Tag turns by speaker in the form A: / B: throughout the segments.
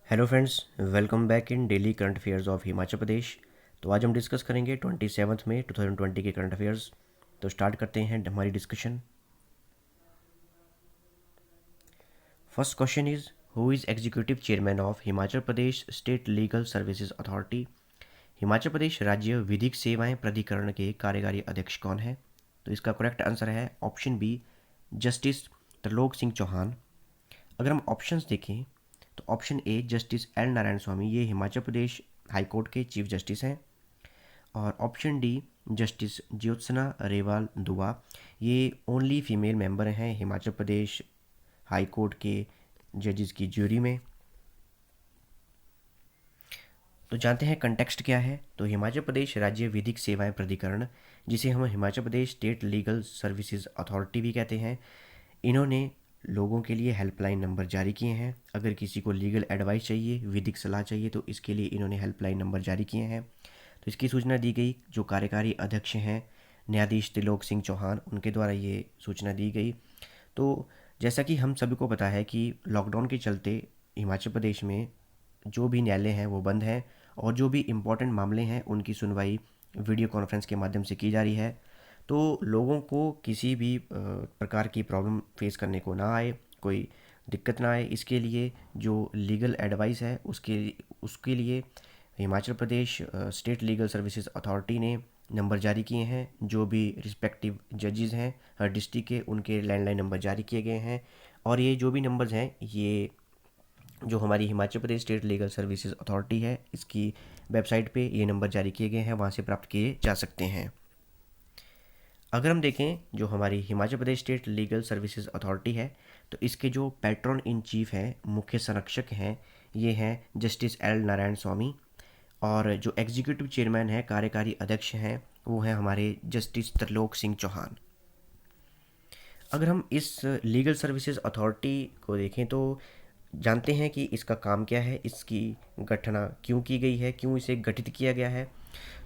A: Hello friends, welcome back in daily current affairs of Himachal Pradesh. तो आज हम डिस्कस करेंगे 27 मई 2020 के करंट अफेयर्स। तो स्टार्ट करते हैं हमारी डिस्कशन। First question is, who is executive chairman of Himachal Pradesh state legal services authority. Himachal Pradesh राज्य विधिक सेवाएं प्राधिकरण के कार्यकारी अध्यक्ष कौन है? तो इसका करेक्ट आंसर है option B, justice Trilok Singh Chauhan. अगर हम ऑप्शंस देखें तो option A justice L Narayan Swami, ये हिमाचल प्रदेश हाई कोर्ट के चीफ जस्टिस हैं। और option D justice Jyotsna Rewal Dua, ये ओनली फीमेल मेंबर हैं हिमाचल प्रदेश हाई कोर्ट के जजेस की ज्यूरी में। तो जानते हैं कंटेक्स्ट क्या है। तो हिमाचल प्रदेश राज्य विधिक सेवाएं प्राधिकरण, जिसे हम Himachal Pradesh state legal services authority भी कहते हैं, इन्होंने लोगों के लिए हेल्पलाइन नंबर जारी किए हैं। अगर किसी को लीगल एडवाइस चाहिए, विधिक सलाह चाहिए, तो इसके लिए इन्होंने हेल्पलाइन नंबर जारी किए हैं। तो इसकी सूचना दी गई, जो कार्यकारी अध्यक्ष हैं न्यायाधीश त्रिलोक सिंह चौहान, उनके द्वारा ये सूचना दी गई। तो जैसा कि हम सभी को पता है कि लॉकडाउन के चलते हिमाचल प्रदेश में जो भी न्यायालय हैं वो बंद हैं, और जो भी इम्पोर्टेंट मामले हैं उनकी सुनवाई वीडियो कॉन्फ्रेंस के माध्यम से की जा रही है। तो लोगों को किसी भी प्रकार की प्रॉब्लम फेस करने को ना आए, कोई दिक्कत ना आए, इसके लिए जो लीगल एडवाइस है उसके उसके लिए Himachal Pradesh state legal services authority ने नंबर जारी किए हैं। जो भी रिस्पेक्टिव जजेस हैं हर डिस्ट्रिक्ट के, उनके लैंडलाइन नंबर जारी किए गए हैं। और ये जो भी नंबर्स हैं, ये जो हमारी Himachal Pradesh state legal services authority है, इसकी वेबसाइट पे ये नंबर जारी किए गए हैं, वहाँ से प्राप्त किए जा सकते हैं। अगर हम देखें जो हमारी Himachal Pradesh state legal services authority है, तो इसके जो पैट्रन इन चीफ हैं, मुख्य संरक्षक हैं, ये हैं जस्टिस एल नारायण स्वामी। और जो एग्जीक्यूटिव चेयरमैन है, कार्यकारी अध्यक्ष हैं, वो हैं हमारे जस्टिस त्रिलोक सिंह चौहान। अगर हम इस लीगल सर्विसेज अथॉरिटी को देखें तो जानते हैं कि इसका काम क्या है, इसकी गठना क्यों की गई है, क्यों इसे गठित किया गया है।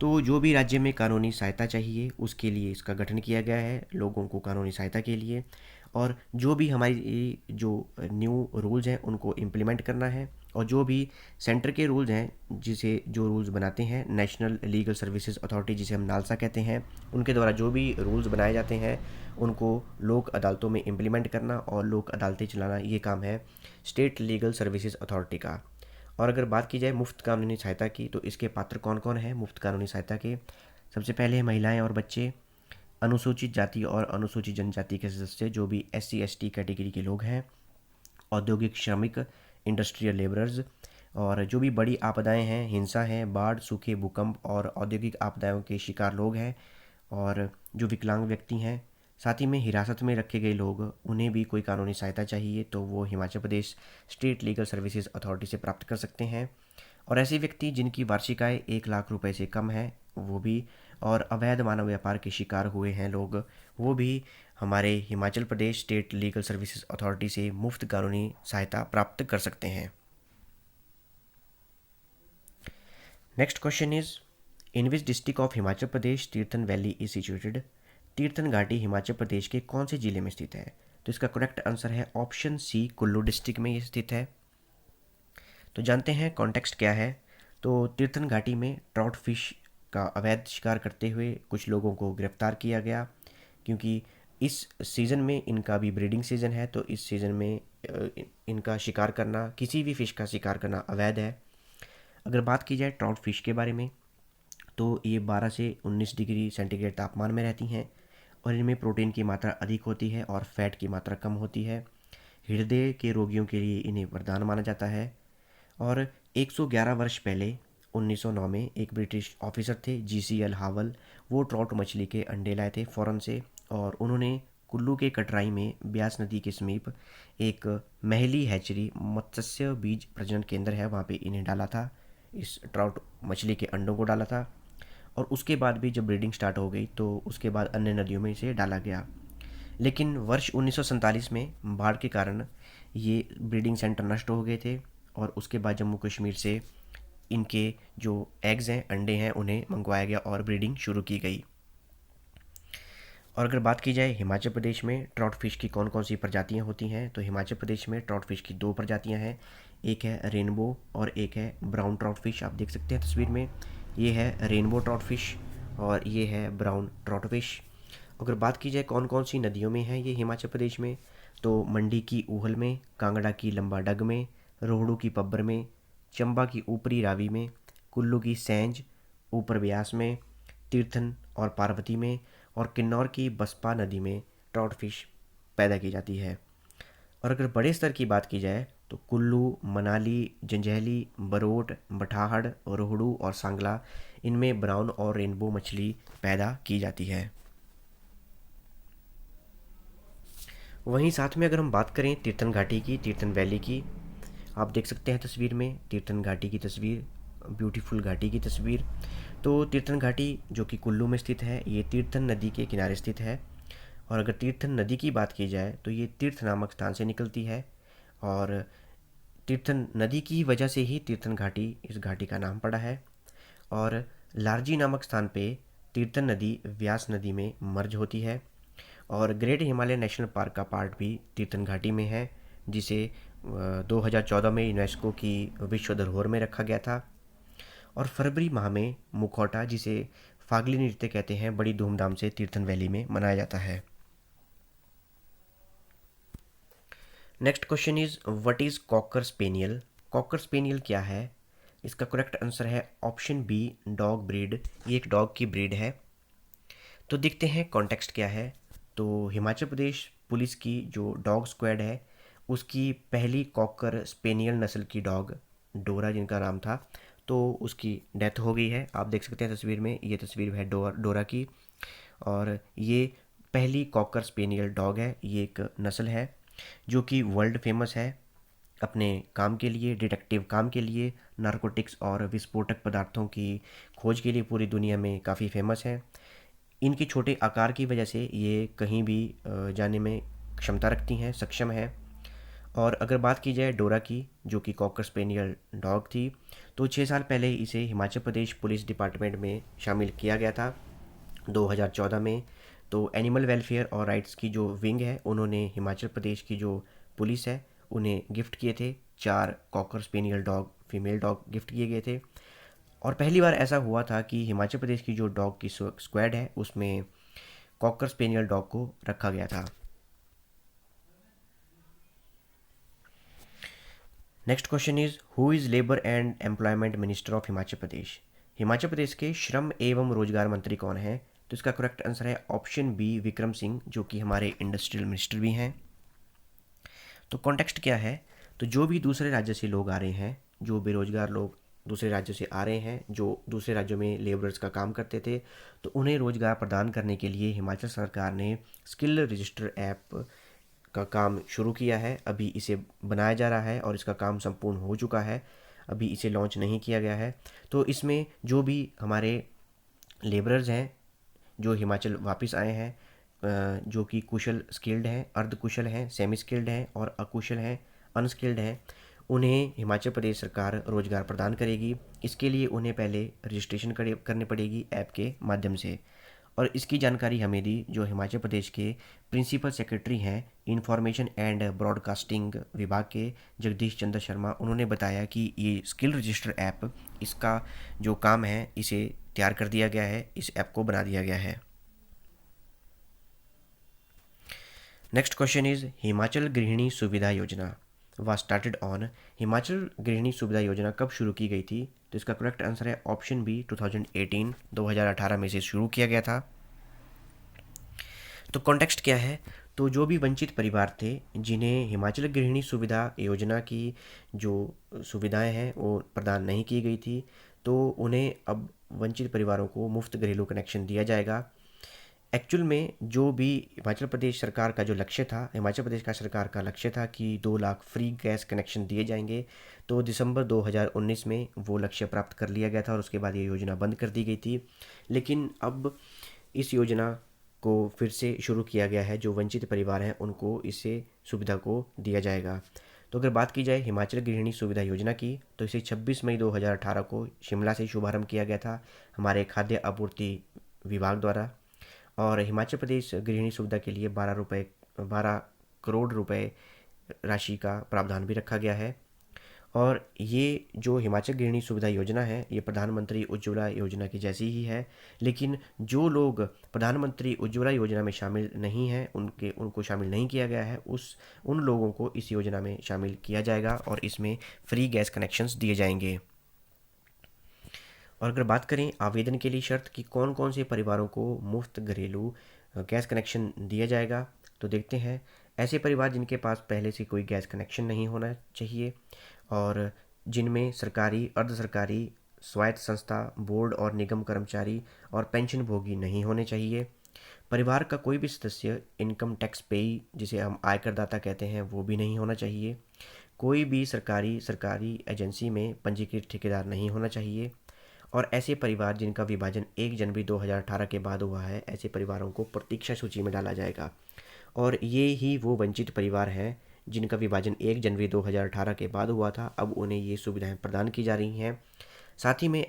A: तो जो भी राज्य में कानूनी सहायता चाहिए उसके लिए इसका गठन किया गया है, लोगों को कानूनी सहायता के लिए। और जो भी हमारी जो न्यू रूल्स हैं उनको इम्प्लीमेंट करना है, और जो भी सेंटर के रूल्स हैं, जिसे जो रूल्स बनाते हैं नेशनल लीगल सर्विसेज अथॉरिटी, जिसे हम नालसा कहते हैं, उनके द्वारा जो भी रूल्स बनाए जाते हैं उनको लोक अदालतों में इम्प्लीमेंट करना और लोक अदालतें चलाना, ये काम है स्टेट लीगल सर्विसेज अथॉरिटी का। और अगर बात की जाए मुफ्त कानूनी सहायता की, तो इसके पात्र कौन कौन हैं मुफ्त कानूनी सहायता के? सबसे पहले महिलाएं और बच्चे, अनुसूचित जाति और अनुसूचित जनजाति के सदस्य, जो भी SC ST कैटेगरी के लोग हैं, औद्योगिक श्रमिक, इंडस्ट्रियल लेबरर्स, और जो भी बड़ी आपदाएं हैं, हिंसा है, बाढ़, सूखे, भूकंप और औद्योगिक आपदाओं के शिकार लोग हैं, और जो विकलांग व्यक्ति हैं, साथ ही में हिरासत में रखे गए लोग, उन्हें भी कोई कानूनी सहायता चाहिए तो वो Himachal Pradesh state legal services authority से प्राप्त कर सकते हैं। और ऐसे व्यक्ति जिनकी वार्षिक आय 1 लाख रुपए से कम है, वो भी, और अवैध मानव व्यापार के शिकार हुए हैं लोग, वो भी हमारे Himachal Pradesh state legal services authority से मुफ्त कानूनी सहायता प्राप्त कर सकते हैं। Next question is, in which district of Himachal Pradesh Tirthan valley is situated. Tirthan घाटी हिमाचल प्रदेश के कौन से जिले में स्थित है? तो इसका करेक्ट आंसर है ऑप्शन सी, कुल्लू डिस्ट्रिक्ट में ये स्थित है। तो जानते हैं कॉन्टेक्स्ट क्या है। तो तीर्थन घाटी में ट्राउट फिश का अवैध शिकार करते हुए कुछ लोगों को गिरफ्तार किया गया, क्योंकि इस सीज़न में इनका भी ब्रीडिंग सीज़न है। तो इस सीज़न में इनका शिकार करना, किसी भी फ़िश का शिकार करना अवैध है। अगर बात की जाए ट्राउट फिश के बारे में, तो ये 12 से 19 डिग्री सेंटीग्रेड तापमान में रहती हैं, और इनमें प्रोटीन की मात्रा अधिक होती है और फैट की मात्रा कम होती है। हृदय के रोगियों के लिए इन्हें वरदान माना जाता है। और 111 वर्ष पहले 1909 में एक ब्रिटिश ऑफिसर थे GCL हावल, वो ट्राउट मछली के अंडे लाए थे फ़ॉरेन से, और उन्होंने कुल्लू के कटराई में ब्यास नदी के समीप एक महली हैचरी मत्स्य बीज प्रजनन केंद्र है, वहाँ पे इन्हें डाला था, इस ट्राउट मछली के अंडों को डाला था। और उसके बाद भी जब ब्रीडिंग स्टार्ट हो गई तो उसके बाद अन्य नदियों में इसे डाला गया। लेकिन वर्ष 1947 में बाढ़ के कारण ये ब्रीडिंग सेंटर नष्ट हो गए थे, और उसके बाद जम्मू कश्मीर से इनके जो एग्स हैं, अंडे हैं, उन्हें मंगवाया गया और ब्रीडिंग शुरू की गई। और अगर बात की जाए हिमाचल प्रदेश में ट्राउट फिश की कौन कौन सी प्रजातियां होती हैं, तो हिमाचल प्रदेश में ट्राउट फिश की दो प्रजातियां हैं। एक है रेनबो और एक है ब्राउन ट्राउट फिश। आप देख सकते हैं तस्वीर में, ये है रेनबो ट्राउट फिश और ये है ब्राउन ट्राउट फिश। अगर बात की जाए कौन कौन सी नदियों में है ये हिमाचल प्रदेश में, तो मंडी की ऊहल में, कांगड़ा की लंबा डग में, रोहड़ू की पब्बर में, चंबा की ऊपरी रावी में, कुल्लू की सैंज ऊपर ब्यास में, तीर्थन और पार्वती में, और किन्नौर की बसपा नदी में ट्राउट फिश पैदा की जाती है। और अगर बड़े स्तर की बात की जाए तो कुल्लू, मनाली, जंजैहली, बरोट, बठाहड़, रोहड़ू और सांगला, इनमें ब्राउन और रेनबो मछली पैदा की जाती है। वहीं साथ में अगर हम बात करें तीर्थन घाटी की, तीर्थन वैली की, आप देख सकते हैं तस्वीर में तीर्थन घाटी की तस्वीर, ब्यूटीफुल घाटी की तस्वीर। तो तीर्थन घाटी जो कि कुल्लू में स्थित है, ये तीर्थन नदी के किनारे स्थित है। और अगर तीर्थन नदी की बात की जाए तो ये तीर्थ नामक स्थान से निकलती है, और तीर्थन नदी की वजह से ही तीर्थन घाटी इस घाटी का नाम पड़ा है। और लारजी नामक स्थान पे तीर्थन नदी व्यास नदी में मर्ज होती है। और ग्रेट हिमालय नेशनल पार्क का पार्ट भी तीर्थन घाटी में है, जिसे 2014 में यूनेस्को की विश्व धरोहर में रखा गया था। और फरवरी माह में मुखौटा, जिसे फागली नृत्य कहते हैं, बड़ी धूमधाम से तीर्थन वैली में मनाया जाता है। Next question is what is cocker spaniel. Cocker spaniel क्या है? इसका करेक्ट आंसर है ऑप्शन बी, डॉग ब्रीड। ये एक डॉग की ब्रीड है। तो देखते हैं कॉन्टेक्स्ट क्या है। तो हिमाचल प्रदेश पुलिस की जो डॉग स्क्वाड है, उसकी पहली कॉकर स्पेनियल नस्ल की डॉग डोरा, जिनका नाम था, तो उसकी डेथ हो गई है। आप देख सकते हैं तस्वीर में, ये तस्वीर है डोरा की। और ये पहली कॉकर स्पेनियल डॉग है। ये एक नस्ल है जो कि वर्ल्ड फेमस है अपने काम के लिए, डिटेक्टिव काम के लिए, नारकोटिक्स और विस्फोटक पदार्थों की खोज के लिए पूरी दुनिया में काफ़ी फेमस है। इनके छोटे आकार की वजह से ये कहीं भी जाने में क्षमता रखती हैं, सक्षम है। और अगर बात की जाए डोरा की, जो कि कॉकर स्पेनियल डॉग थी, तो 6 साल पहले इसे हिमाचल प्रदेश पुलिस डिपार्टमेंट में शामिल किया गया था 2014 में। तो एनिमल वेलफेयर और राइट्स की जो विंग है, उन्होंने हिमाचल प्रदेश की जो पुलिस है उन्हें गिफ्ट किए थे 4 cocker spaniel dog, female dog gift किए गए थे। और पहली बार ऐसा हुआ था कि हिमाचल प्रदेश की जो डॉग की स्क्वाड है उसमें कॉकर स्पेनियल डॉग को रखा गया था। Next question is who is labour and employment minister of Himachal Pradesh. Himachal Pradesh के श्रम एवं रोजगार मंत्री कौन है? तो इसका करेक्ट आंसर है ऑप्शन बी, विक्रम सिंह, जो कि हमारे इंडस्ट्रियल मिनिस्टर भी हैं। तो कॉन्टेक्स्ट क्या है? तो जो भी दूसरे राज्य से लोग आ रहे हैं, जो बेरोजगार लोग दूसरे राज्यों से आ रहे हैं, जो दूसरे राज्यों में लेबरर्स का काम करते थे, तो उन्हें रोजगार प्रदान करने के लिए हिमाचल सरकार ने स्किल रजिस्टर ऐप का काम शुरू किया है। अभी इसे बनाया जा रहा है और इसका काम संपूर्ण हो चुका है, अभी इसे लॉन्च नहीं किया गया है। तो इसमें जो भी हमारे लेबरर्स हैं जो हिमाचल वापस आए हैं, जो कि कुशल स्किल्ड हैं, अर्ध कुशल हैं, सेमी स्किल्ड हैं और अकुशल हैं, अनस्किल्ड हैं, उन्हें हिमाचल प्रदेश सरकार रोजगार प्रदान करेगी। इसके लिए उन्हें पहले रजिस्ट्रेशन करनी पड़ेगी ऐप के माध्यम से। और इसकी जानकारी हमें दी जो हिमाचल प्रदेश के प्रिंसिपल सेक्रेटरी हैं इंफॉर्मेशन एंड ब्रॉडकास्टिंग विभाग के, जगदीश चंद्र शर्मा। उन्होंने बताया कि ये स्किल रजिस्टर ऐप, इसका जो काम है इसे तैयार कर दिया गया है, इस ऐप को बना दिया गया है। नेक्स्ट क्वेश्चन इज हिमाचल गृहिणी सुविधा योजना वाज स्टार्टेड ऑन। हिमाचल गृहिणी सुविधा योजना कब शुरू की गई थी? तो इसका करेक्ट आंसर है ऑप्शन बी, 2018 में इसे शुरू किया गया था। तो कॉन्टेक्स्ट क्या है? तो जो भी वंचित परिवार थे जिन्हें हिमाचल गृहिणी सुविधा योजना की जो सुविधाएं हैं वो प्रदान नहीं की गई थी, तो उन्हें अब वंचित परिवारों को मुफ्त घरेलू कनेक्शन दिया जाएगा। एक्चुअल में जो भी हिमाचल प्रदेश सरकार का जो लक्ष्य था, हिमाचल प्रदेश का सरकार का लक्ष्य था कि 2 लाख फ्री गैस कनेक्शन दिए जाएंगे, तो दिसंबर 2019 में वो लक्ष्य प्राप्त कर लिया गया था और उसके बाद ये योजना बंद कर दी गई थी। लेकिन अब इस योजना को फिर से शुरू किया गया है, जो वंचित परिवार हैं उनको इससे सुविधा को दिया जाएगा। तो अगर बात की जाए हिमाचल गृहिणी सुविधा योजना की, तो इसे 26 मई 2018 को शिमला से शुभारंभ किया गया था हमारे खाद्य आपूर्ति विभाग द्वारा। और हिमाचल प्रदेश गृहिणी सुविधा के लिए 12 करोड़ रुपए राशि का प्रावधान भी रखा गया है। और ये जो हिमाचल गृहिणी सुविधा योजना है ये प्रधानमंत्री उज्ज्वला योजना की जैसी ही है, लेकिन जो लोग प्रधानमंत्री उज्ज्वला योजना में शामिल नहीं हैं उनको शामिल नहीं किया गया है, उन लोगों को इस योजना में शामिल किया जाएगा और इसमें फ्री गैस कनेक्शंस दिए जाएंगे। और अगर बात करें आवेदन के लिए शर्त कि कौन कौन से परिवारों को मुफ्त घरेलू गैस कनेक्शन दिया जाएगा, तो देखते हैं। ऐसे परिवार जिनके पास पहले से कोई गैस कनेक्शन नहीं होना चाहिए और जिनमें सरकारी, अर्ध सरकारी, स्वायत्त संस्था, बोर्ड और निगम कर्मचारी और पेंशनभोगी नहीं होने चाहिए। परिवार का कोई भी सदस्य इनकम टैक्स पेई, जिसे हम आयकरदाता कहते हैं, वो भी नहीं होना चाहिए। कोई भी सरकारी एजेंसी में पंजीकृत ठेकेदार नहीं होना चाहिए। और ऐसे परिवार जिनका विभाजन 1 जनवरी 2018 के बाद हुआ है, ऐसे परिवारों को प्रतीक्षा सूची में डाला जाएगा। और ये ही वो वंचित परिवार हैं जिनका विभाजन 1 जनवरी 2018 के बाद हुआ था, अब उन्हें ये सुविधाएं प्रदान की जा रही हैं। साथ ही में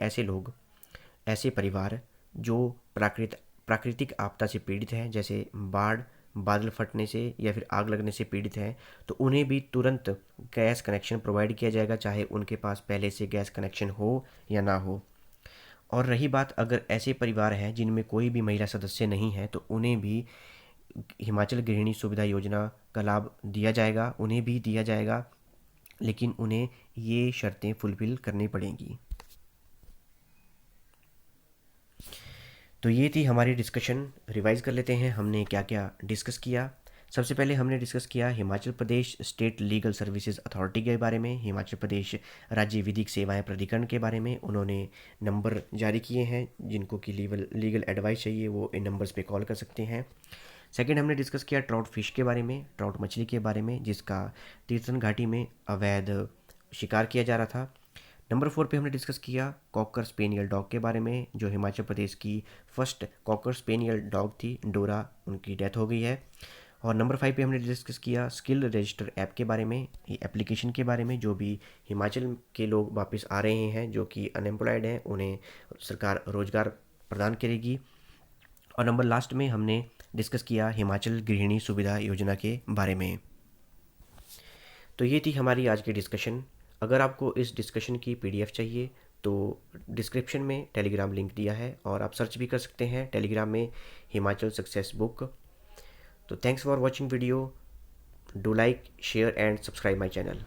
A: ऐसे परिवार जो प्राकृतिक आपदा से पीड़ित हैं, जैसे बाढ़, बादल फटने से या फिर आग लगने से पीड़ित हैं, तो उन्हें भी तुरंत गैस कनेक्शन प्रोवाइड किया जाएगा, चाहे उनके पास पहले से गैस कनेक्शन हो या ना हो। और रही बात, अगर ऐसे परिवार हैं जिनमें कोई भी महिला सदस्य नहीं है, तो उन्हें भी हिमाचल गृहिणी सुविधा योजना का लाभ दिया जाएगा, उन्हें भी दिया जाएगा, लेकिन उन्हें ये शर्तें फुलफिल करनी पड़ेंगी। तो ये थी हमारी डिस्कशन। रिवाइज कर लेते हैं हमने क्या क्या डिस्कस किया। सबसे पहले हमने डिस्कस किया Himachal Pradesh state legal services authority के बारे में, हिमाचल प्रदेश राज्य विधिक सेवाएं प्राधिकरण के बारे में। उन्होंने नंबर जारी किए हैं, जिनको कि लीगल एडवाइस चाहिए वो इन नंबर्स पे कॉल कर सकते हैं। सेकंड, हमने डिस्कस किया ट्राउट फिश के बारे में, ट्राउट मछली के बारे में, जिसका तीर्थन घाटी में अवैध शिकार किया जा रहा था। नंबर 4 पे हमने डिस्कस किया कॉकर स्पेनियल डॉग के बारे में, जो हिमाचल प्रदेश की फर्स्ट कॉकर स्पेनियल डॉग थी, डोरा, उनकी डेथ हो गई है। और नंबर 5 पे हमने डिस्कस किया स्किल रजिस्टर ऐप के बारे में, ये एप्लीकेशन के बारे में, जो भी हिमाचल के लोग वापस आ रहे हैं जो कि अनएम्प्लॉयड हैं, उन्हें सरकार रोजगार प्रदान करेगी। और नंबर लास्ट में हमने डिस्कस किया हिमाचल गृहिणी सुविधा योजना के बारे में। तो ये थी हमारी आज की डिस्कशन। अगर आपको इस डिस्कशन की PDF चाहिए तो डिस्क्रिप्शन में टेलीग्राम लिंक दिया है और आप सर्च भी कर सकते हैं टेलीग्राम में हिमाचल सक्सेस बुक। तो thanks for watching video. Do like, share and subscribe my channel.